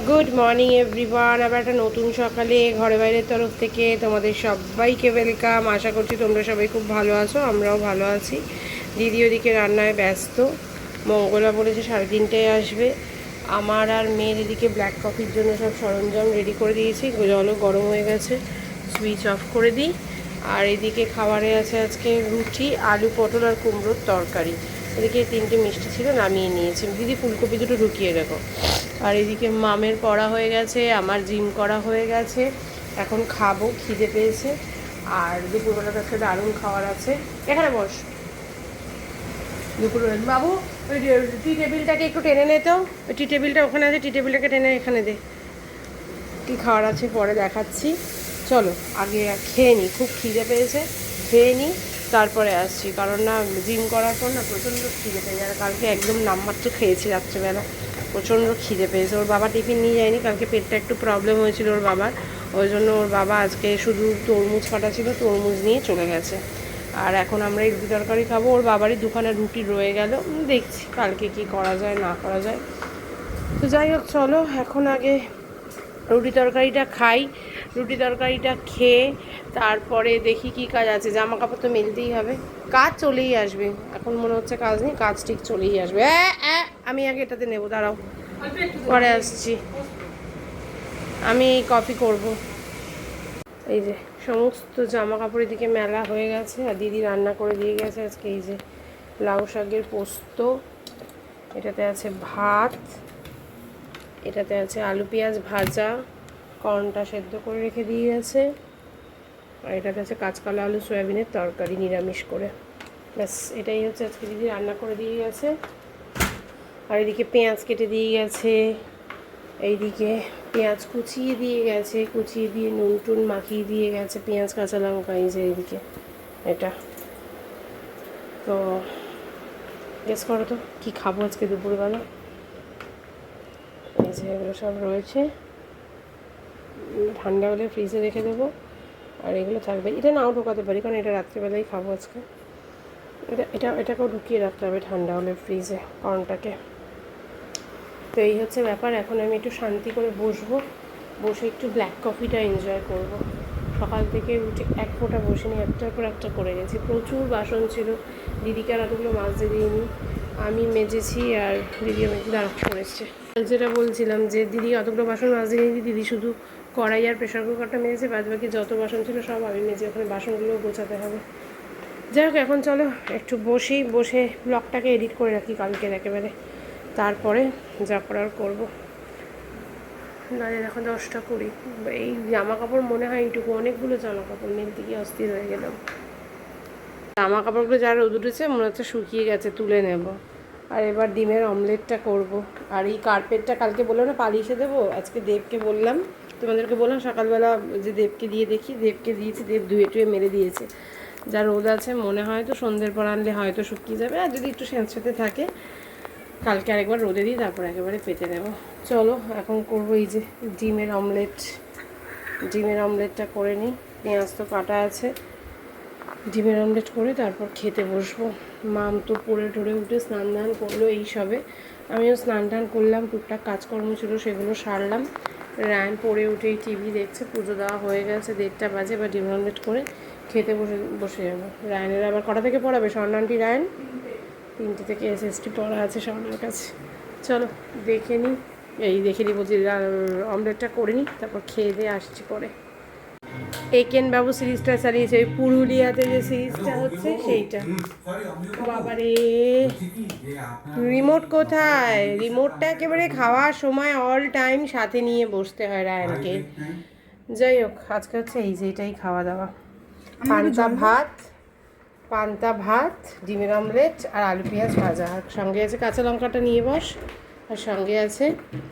Good morning everyone. আবার একটা নতুন সকালে ঘরে বাইরের তরফ থেকে তোমাদের সবাইকে ওয়েলকাম। আশা করছি তোমরা সবাই খুব ভালো আছো, আমরাও ভালো আছি। দিদি ওদিকে রান্নায় ব্যস্ত। মঙ্গলা বলেছে 3:30টায় আসবে। আমার আর মেয়ের এদিকে ব্ল্যাক কফির জন্য সব সরঞ্জাম রেডি করে দিয়েছি। জলও গরম হয়ে গেছে, সুইচ অফ করে দিই। আর এদিকে খাবারে আছে আজকে রুটি, আলু পটল আর কুমড়োর তরকারি। এদিকে 3টে মিষ্টি ছিল, নামিয়ে নিয়েছি। দিদি ফুলকপি দুটো ঢুকিয়ে রেখো। আর এদিকে মামের পড়া হয়ে গেছে, আমার জিম করা হয়ে গেছে। এখন খাবো, খিদে পেয়েছে। আর দুপুরবেলা কাছে দারুণ খাবার আছে। এখানে বস। দুপুরবেলা বাবু ওই টি টেবিলটাকে একটু টেনে নে তো। ওই টি টেবিলটা ওখানে আছে, টি টেবিলটাকে টেনে এখানে দে। কী খাবার আছে পরে দেখাচ্ছি। চলো আগে খেয়ে নিই, খুব খিদে পেয়েছে, খেয়ে নিই তারপরে আসছি। কারণ না জিম করার পর না প্রচণ্ড খিদে পেয়ে যায়। কালকে একদম নামমাত্র খেয়েছি রাত্রেবেলা, প্রচণ্ড খিদে পেয়েছে। ওর বাবা টিফিন নিয়ে যায়নি, কালকে পেটটা একটু প্রবলেম হয়েছিল ওর বাবার, ওই জন্য ওর বাবা আজকে শুধু তরমুজ কাটা ছিল, তরমুজ নিয়ে চলে গেছে। আর এখন আমরা এই রুটি তরকারি খাবো। ওর বাবারই দুখানা রুটি রয়ে গেল, দেখছি কালকে কি করা যায় না করা যায়। তো যাই হোক চলো এখন আগে রুটি তরকারিটা খাই। রুটি তরকারিটা খেয়ে তারপরে দেখি কি কাজ আছে। জামা কাপড় তো মেলতেই হবে, কাজ চলেই আসবে। এখন মনে হচ্ছে কাজ নেই, কাজ ঠিক চলেই আসবে। আমি আগে এটাতে নেবো, দাঁড়াও পরে আসছি। আমি এই কফি করব। এই যে সমস্ত জামা কাপড় এদিকে মেলা হয়ে গেছে। আর দিদি রান্না করে দিয়ে গেছে আজকে। এই যে লাউ শাকের পোস্ত, এটাতে আছে ভাত, এটাতে আছে আলু পেঁয়াজ ভাজা, কর্নটা সেদ্ধ করে রেখে দিয়ে গেছে। আর এটাতে আছে কাঁচকলা আলু সয়াবিনের তরকারি নিরামিষ করে। ব্যাস এটাই হচ্ছে আজকে দিদি রান্না করে দিয়ে গেছে। আর এদিকে পেঁয়াজ কেটে দিয়ে গেছে, এইদিকে পেঁয়াজ কুচিয়ে দিয়ে গেছে, কুচিয়ে দিয়ে নুন টুন মাখিয়ে দিয়ে গেছে, পেঁয়াজ কাঁচা লঙ্কা। এই যে এইদিকে এটা। তো গেস করো তো কী খাবো আজকে দুপুরবেলা। এই যে এগুলো সব রয়েছে, ঠান্ডা হলে ফ্রিজে রেখে দেবো। আর এগুলো থাকবে, এটা নাও ঢোকাতে পারি কারণ এটা রাত্রিবেলাই খাবো আজকে। এটাকেও ঢুকিয়ে রাখতে হবে ঠান্ডা হলে ফ্রিজে, কর্নটাকে। তো এই হচ্ছে ব্যাপার। এখন আমি একটু শান্তি করে বসবো, বসে একটু ব্ল্যাক কফিটা এনজয় করব। সকাল থেকে উঠে এক ফোঁটা বসিনি, একটার পর একটা করে গেছি। প্রচুর বাসন ছিল, দিদিকে আর এতগুলো মাজতে দিইনি, আমি মেজেছি। আর দিদি আমাকে দাঁড়া করেছে। যেটা বলছিলাম যে দিদি অতগুলো বাসন মাজতে দিইনি, দিদি শুধু কড়াই আর প্রেশার কুকারটা মেজেছে, বাদ বাকি যত বাসন ছিল সব আমি মেজে ওখানে বাসনগুলোও গোছাতে হবে। যাই হোক এখন চলো একটু বসে ব্লগটাকে এডিট করে রাখি কালকের একেবারে, তারপরে যা করার করবো। দাঁড়িয়ে দেখো 10টা 20। এই জামা কাপড় মনে হয় এইটুকু, অনেকগুলো জামা কাপড় মেলতে গিয়ে অস্থির হয়ে গেলাম। জামা কাপড়গুলো যা রোদ উঠেছে মনে হচ্ছে শুকিয়ে গেছে, তুলে নেব। আর এবার ডিমের অমলেটটা করব। আর এই কার্পেটটা কালকে বললাম না পালিশে দেবো, আজকে দেবকে বললাম, তোমাদেরকে বললাম সকালবেলা যে দেবকে দিয়ে দেখি, দেবকে দিয়েছি, দেব ধুয়ে টুয়ে মেরে দিয়েছে। যা রোদ আছে মনে হয় তো সন্ধ্যের পর আনলে হয়তো শুকিয়ে যাবে। আর যদি একটু স্যাঁতস্যাঁতে থাকে কালকে আরেকবার রোদে দিই, তারপর একেবারে পেতে নেব। চলো এখন করবো এই যে ডিমের অমলেট। ডিমের অমলেটটা করে নিই, পেঁয়াজ তো কাটা আছে। ডিমের অমলেট করে তারপর খেতে বসবো। মাম তো পড়ে টরে উঠে স্নান টান করলো এই সবে, আমিও স্নান টান করলাম, টুকটাক কাজকর্ম ছিল সেগুলো সারলাম। রায়ন পড়ে উঠেই টিভি দেখছে, পুজো দেওয়া হয়ে গেছে, 1:30টা বাজে। বা ডিমের অমলেট করে খেতে বসে যাবো। রায়নের আবার কটা থেকে পড়াবে স্বর্ণান্টি? রায়ন 3টে থেকে এসএসটি পড়া আছে স্বর্ণার কাছে। চলো দেখে নিই, দেখে নিই বলছি, অমলেটটা করে নিই, তারপর খেয়ে দিয়ে আসছি পরে। একেন বাবু সিরিজটা চালিয়েছে, ওই পুরুলিয়াতে যে সিরিজটা হচ্ছে সেইটা। বাবারে রিমোট কোথায়? রিমোটটা একেবারে খাওয়ার সময় অল টাইম সাথে নিয়ে বসতে হয় রায়নকে। যাই হোক আজকে হচ্ছে এই যে এটাই খাওয়া দাওয়া, পান্তা ভাত, ডিমের অমলেট আর আলু পেঁয়াজ ভাজা। আর সঙ্গে আছে কাঁচা লঙ্কাটা নিয়ে বস। আর সঙ্গে আছে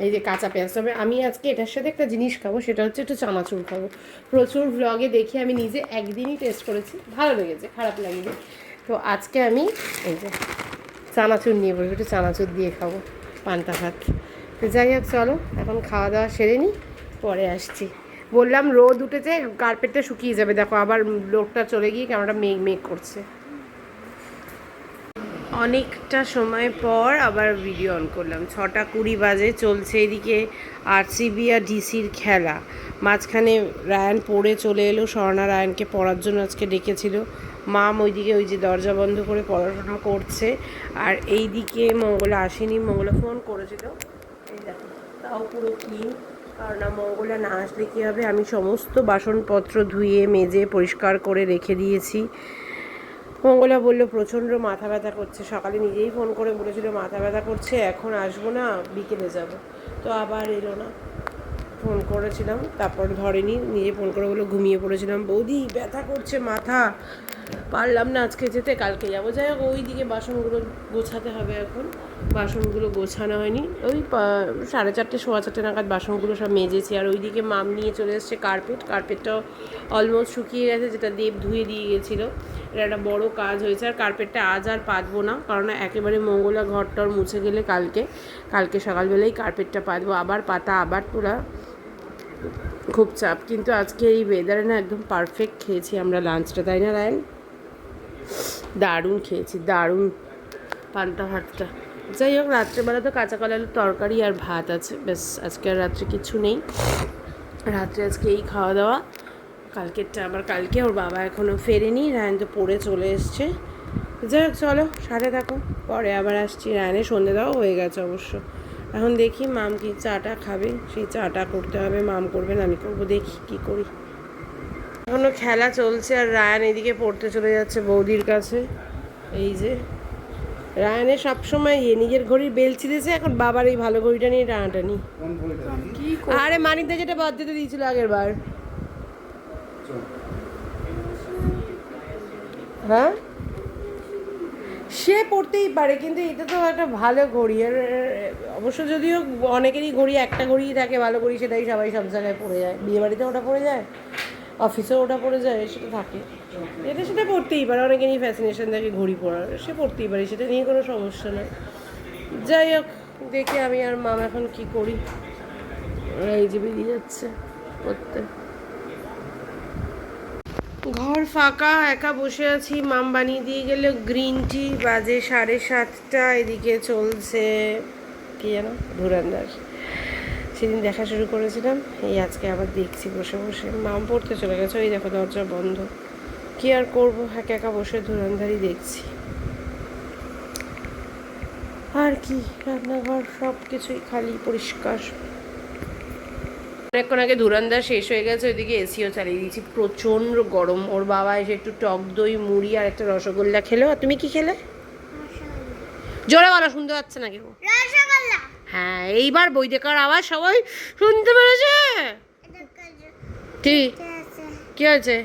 এই যে কাঁচা পেঁয়াজ। তবে আমি আজকে এটার সাথে একটা জিনিস খাবো, সেটা হচ্ছে একটু চানাচুর খাবো। প্রচুর ভ্লগে দেখি, আমি নিজে একদিনই টেস্ট করেছি, ভালো লেগেছে, খারাপ লাগেনি। তো আজকে আমি এই যে চানাচুর নিয়ে বসবো, একটু চানাচুর দিয়ে খাবো পান্তা ভাত। তো যাই হোক চলো এখন খাওয়া দাওয়া সেরে নিই, পরে আসছি। বললাম রোদ উঠেছে, কার্পেটটা শুকিয়ে যাবে। দেখো আবার লোকটা চলে গিয়ে ক্যামেরাটা মেঘ করছে। অনেকটা সময় পর আবার ভিডিও অন করলাম। 6:20 বাজে, চলছে এদিকে আরসিবি আর ডিসির খেলা। মাঝখানে রায়ান পড়ে চলে এলো, স্বর্ণা রায়ানকে পড়ার জন্য আজকে ডেকেছিল। মাম ওইদিকে ওই যে দরজা বন্ধ করে পড়াশোনা করছে, আর এইদিকে মঙ্গলা আসেনি। মঙ্গলা ফোন করেছিল, এই দেখো তাও পুরো ক্লিন। কারণ মঙ্গলা না আসলে কী হবে, আমি সমস্ত বাসনপত্র ধুয়ে মেজে পরিষ্কার করে রেখে দিয়েছি। মঙ্গলা বলল প্রচণ্ড মাথা ব্যথা করছে, সকালে নিজেই ফোন করে বলেছিল মাথা ব্যথা করছে, এখন আসবো না, বিকেলে যাব। তো আবার এলো না। ফোন করেছিলাম, তারপর ধরেনি, নিজে ফোন করে বলে ঘুমিয়ে পড়েছিলাম। বৌদি ব্যথা করছে মাথা, পারলাম না আজকে যেতে, কালকে যাবো। যাই হোক, ওই দিকে বাসনগুলো গোছাতে হবে। এখন বাসনগুলো গোছানো হয়নি, ওই 4:30 4:15 নাগাদ বাসনগুলো সব মেজেছি। আর ওইদিকে মাম নিয়ে চলে এসছে কার্পেটটাও অলমোস্ট শুকিয়ে গেছে, যেটা দেব ধুয়ে দিয়ে গেছিলো। এটা একটা বড় কাজ হয়েছে। আর কার্পেটটা আজ আর পাতবো না, কারণ একেবারে মঙ্গলা ঘরটর মুছে গেলে কালকে সকালবেলাই কার্পেটটা পাতবো। আবার পাতা, আবার তোলা, খুব চাপ। কিন্তু আজকে এই ওয়েদারে না একদম পারফেক্ট খেয়েছি আমরা লাঞ্চটা, তাই না রায়ন? দারুণ খেয়েছি, দারুণ পান্তা ভাতটা। যাই হোক, রাত্রেবেলা তো কাঁচা কলার তরকারি আর ভাত আছে, ব্যাস। আজকে আর রাত্রে কিছু নেই, রাত্রে আজকে এই খাওয়া দাওয়া। কালকেরটা আবার কালকে, ওর বাবা এখনও ফেরেনি, রায়ন তো পড়ে চলে এসছে। যাই হোক, চলো সাথে থাকো, পরে আবার আসছি। রায়নের সন্ধে দেওয়া হয়ে গেছে অবশ্য। এখন দেখি মাম কি চাটা খাবে, সেই চাটা করতে হবে। মাম করবেন, আমি করবো, দেখি কি করি। এখনও খেলা চলছে, আর রায়ান এদিকে পড়তে চলে যাচ্ছে বৌদির কাছে। এই যে রায়ানের সবসময় নিজের ঘড়ির বেল ছিঁড়েছে, এখন বাবার এই ভালো ঘড়িটা নিয়ে টানাটানি। আরে মানিকদা যেটা বার্থডেতে দিয়েছিল আগের বার। হ্যাঁ, সে পড়তেই পারে, কিন্তু এটা তো একটা ভালো ঘড়ি। আর অবশ্য যদিও অনেকেরই ঘড়ি একটা ঘড়িই থাকে ভালো ঘড়ি, সেটাই সবাই সব জায়গায় পড়ে যায়। বিয়েবাড়িতে ওটা পড়ে যায়, অফিসেও ওটা পড়ে যায়, সেটা থাকে। এটা সেটা পড়তেই পারে, অনেকেরই ফ্যাসিনেশন থাকে ঘড়ি পড়ার, সে পড়তেই পারে, সেটা নিয়ে কোনো সমস্যা নয়। যাই হোক, দেখি আমি আর মাম এখন কি করি। এই যে বেরিয়ে যাচ্ছে পড়তে। ঘর ফাঁকা, একা বসে আছি। মাম বানিয়ে দিয়ে গেলে গ্রিন টি। বাজে 7:30। এদিকে চলছে কি যেন ধুরন্ধর, সেদিন দেখা শুরু করেছিলাম, এই আজকে আবার দেখছি বসে বসে। মাম পড়তে চলে গেছে, ওই দেখো দরজা বন্ধ। কি আর করবো, একা একা বসে ধুরন্ধরই দেখছি। আর কি, রান্নাঘর সব কিছুই খালি, পরিষ্কার। অনেকক্ষণ আগে ধুরন্ধর শেষ হয়ে গেছে, ওইদিকে এসিও চালিয়ে দিয়েছি, প্রচণ্ড গরম। ওর বাবা এসে একটু টক দই, মুড়ি আর একটা রসগোল্লা খেলো। আর তুমি কি খেলে? জোরে বলো, শুনতে পাচ্ছে না কেউ। হ্যাঁ, এইবার বই দেখার আওয়াজ সবাই শুনতে পেরেছে। কি কি হয়েছে?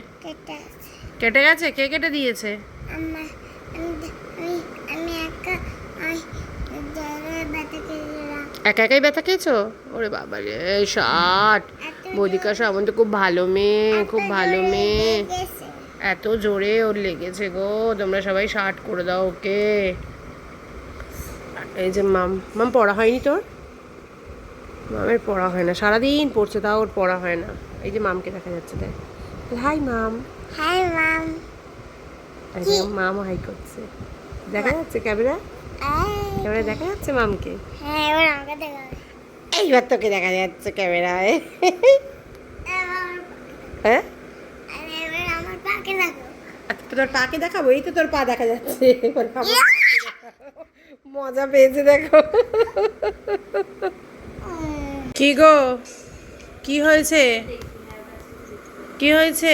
কেটে গেছে? কে কেটে দিয়েছে? একা একাই ব্যথা খেয়েছো? ওরে বাবা রে, 60! বৌদিকা শ্রাবণ তো খুব ভালো মেয়ে, খুব ভালো মেয়ে। এত জোরে ওর লেগেছে গো, তোমরা সবাই 60 করে দাও ওকে। এই যে মাম পড়া হয়নি তোর? মামের পড়া হয় না, সারাদিন পড়ছে, তাও ওর পড়া হয় না। এই যে মামকে দেখা যাচ্ছে, দেখ। হাই মাম। হাই মাম। মামও হাই করছে, দেখা যাচ্ছে ক্যামেরা, ক্যামেরা দেখা যাচ্ছে মামকে। হ্যাঁ, এবার আমাকে দেখা যাবে। এইবার তোকে দেখা যাচ্ছে ক্যামেরায়। হ্যাঁ, এবার আমার পাকে দেখো। তোর পাকে দেখাবো? এই তো তোর পা দেখা যাচ্ছে। মজা পেয়েছে দেখো। কি গো, কি হয়েছে? কি হয়েছে?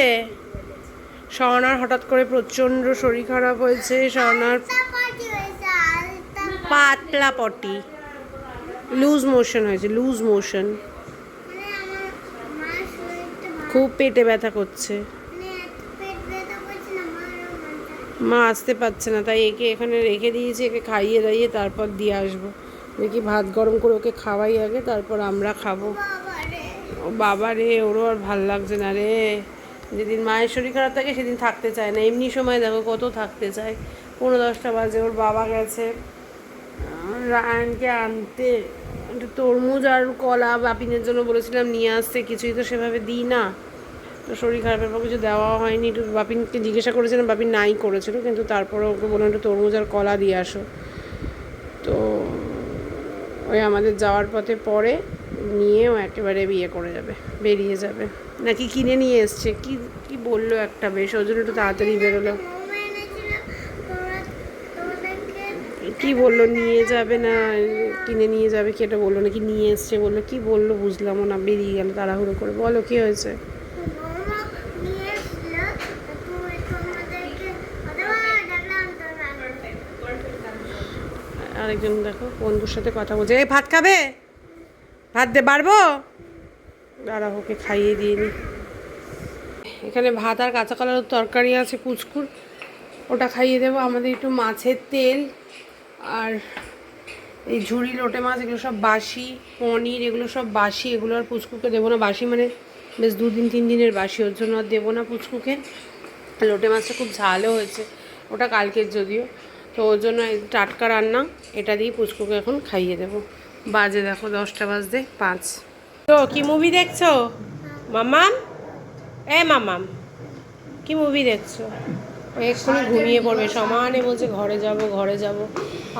স্বর্ণার হঠাৎ করে প্রচণ্ড শরীর খারাপ হয়েছে। স্বর্ণার পাতলা পটি, লুজ মোশন হয়েছে, লুজ মোশন। খুব পেটে ব্যথা করছে, মা আসতে পারছে না, তাই একে এখানে রেখে দিয়েছি। একে খাইয়ে দাইয়ে তারপর দিয়ে আসবো। দেখি ভাত গরম করে ওকে খাওয়াই আগে, তারপর আমরা খাবো। ও বাবা রে, ওরও আর ভাল লাগছে না রে। যেদিন মায়ের শরীর খারাপ থাকে সেদিন থাকতে চায় না, এমনি সময় দেখো কত থাকতে চায়। 9:30 বাজে, ওর বাবা গেছে রায়ানকে আনতে। তরমুজ আর কলা বাপিনের জন্য বলেছিলাম নিয়ে আসতে, কিছুই তো সেভাবে দিই না। তো শরীর খারাপের পর কিছু দেওয়া হয়নি। একটু বাপিনকে জিজ্ঞাসা করেছিলাম, বাপিন নাই করেছিল, কিন্তু তারপরে ওকে বললাম একটু তরমুজ আর কলা দিয়ে আসো। তো ওই আমাদের যাওয়ার পথে পরে নিয়েও একেবারে করে যাবে, বেরিয়ে যাবে, নাকি কিনে নিয়ে এসছে, কি কি বললো একটা বেশ, ওই জন্য একটু তাড়াতাড়ি বেরোলো। মোমো এনেছিল, তোমাদেরকে কি বললো নিয়ে যাবে না কিনে নিয়ে যাবে, কি এটা বললো নাকি নিয়ে এসছে বললো, কি বললো বুঝলামও না, বেরিয়ে গেল তাড়াহুড়ো করে। বলো কি হয়েছে? মোমো নিয়ে এসেছিল, তোমাদেরকে দেখলাম আরেকজন দেখো বন্ধুর সাথে কথা বলছে, এই ভাত খাবে, ভাত দে বাড়বো, দাঁড়া ওকে খাইয়ে দিয়ে নি। এখানে ভাত আর কাঁচা কলার তরকারি আছে পুচকুর, ওটা খাইয়ে দেবো। আমাদের একটু মাছের তেল আর এই ঝুড়ি লোটে মাছ, এগুলো সব বাসি, পনির এগুলো সব বাসি, এগুলো আর পুচকুকে দেবো না। বাসি মানে বেশ 2-3 দিনের বাসি, ওর জন্য আর দেবো না পুচকুকে। লোটে মাছটা খুব ঝালও হয়েছে, ওটা কালকের যদিও, তো ওর জন্য টাটকা রান্না, এটা দিয়ে পুচকুকে এখন খাইয়ে দেবো। বাজে দেখো 10টা বাজতে 5। তো কি মুভি দেখছো মামাম? মামাম কি মুভি দেখছো? ও এক্ষুনি ঘুমিয়ে পড়বে, সমানে বলছে ঘরে যাব ঘরে যাব,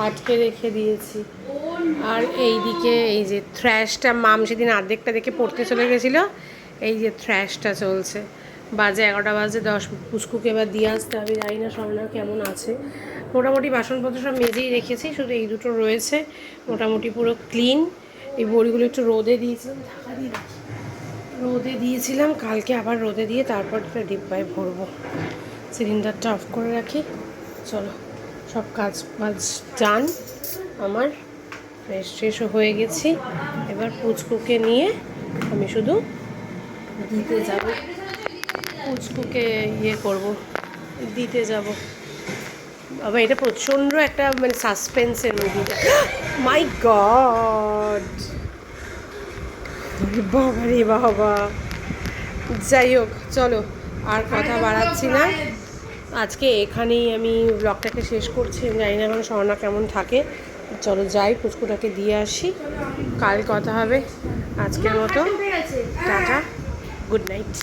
আটকে রেখে দিয়েছি। আর এইদিকে এই যে থ্র্যাশটা, মাম সেদিন অর্ধেকটা দেখে পড়তে চলে গেছিলো, এই যে থ্র্যাশটা চলছে। বাজে 11টা বাজে 10, পুচকুকে এবার দিয়ে আসতে হবে। জানি না স্বর্ণা কেমন আছে। মোটামুটি বাসনপত্র সব মেজেই রেখেছি, শুধু এই দুটো রয়েছে, মোটামুটি পুরো ক্লিন। এই বড়িগুলো একটু রোদে দিয়েছিলাম, ঢাকা দিয়ে রাখি, রোদে দিয়েছিলাম, কালকে আবার রোদে দিয়ে তারপর একটা ডিব্বায় ভরবো। সিলিন্ডারটা অফ করে রাখি। চলো সব কাজ বাজ যান আমার, ফ্রেশও হয়ে গেছি। এবার পুচকুকে নিয়ে আমি শুধু দিতে যাব, পুচকুকে করব, দিতে যাব। বাবা এটা প্রচণ্ড একটা মানে সাসপেন্সের মুভিটা, মাই গড, বাবা রে বাবা। যাই হোক চলো আর কথা বাড়াচ্ছি না, আজকে এখানেই আমি ব্লগটাকে শেষ করছি। জানি না এখন স্বর্ণা কেমন থাকে। চলো যাই, পুচকুটাকে দিয়ে আসি, কাল কথা হবে। আজকের মতো টাটা, গুড নাইট।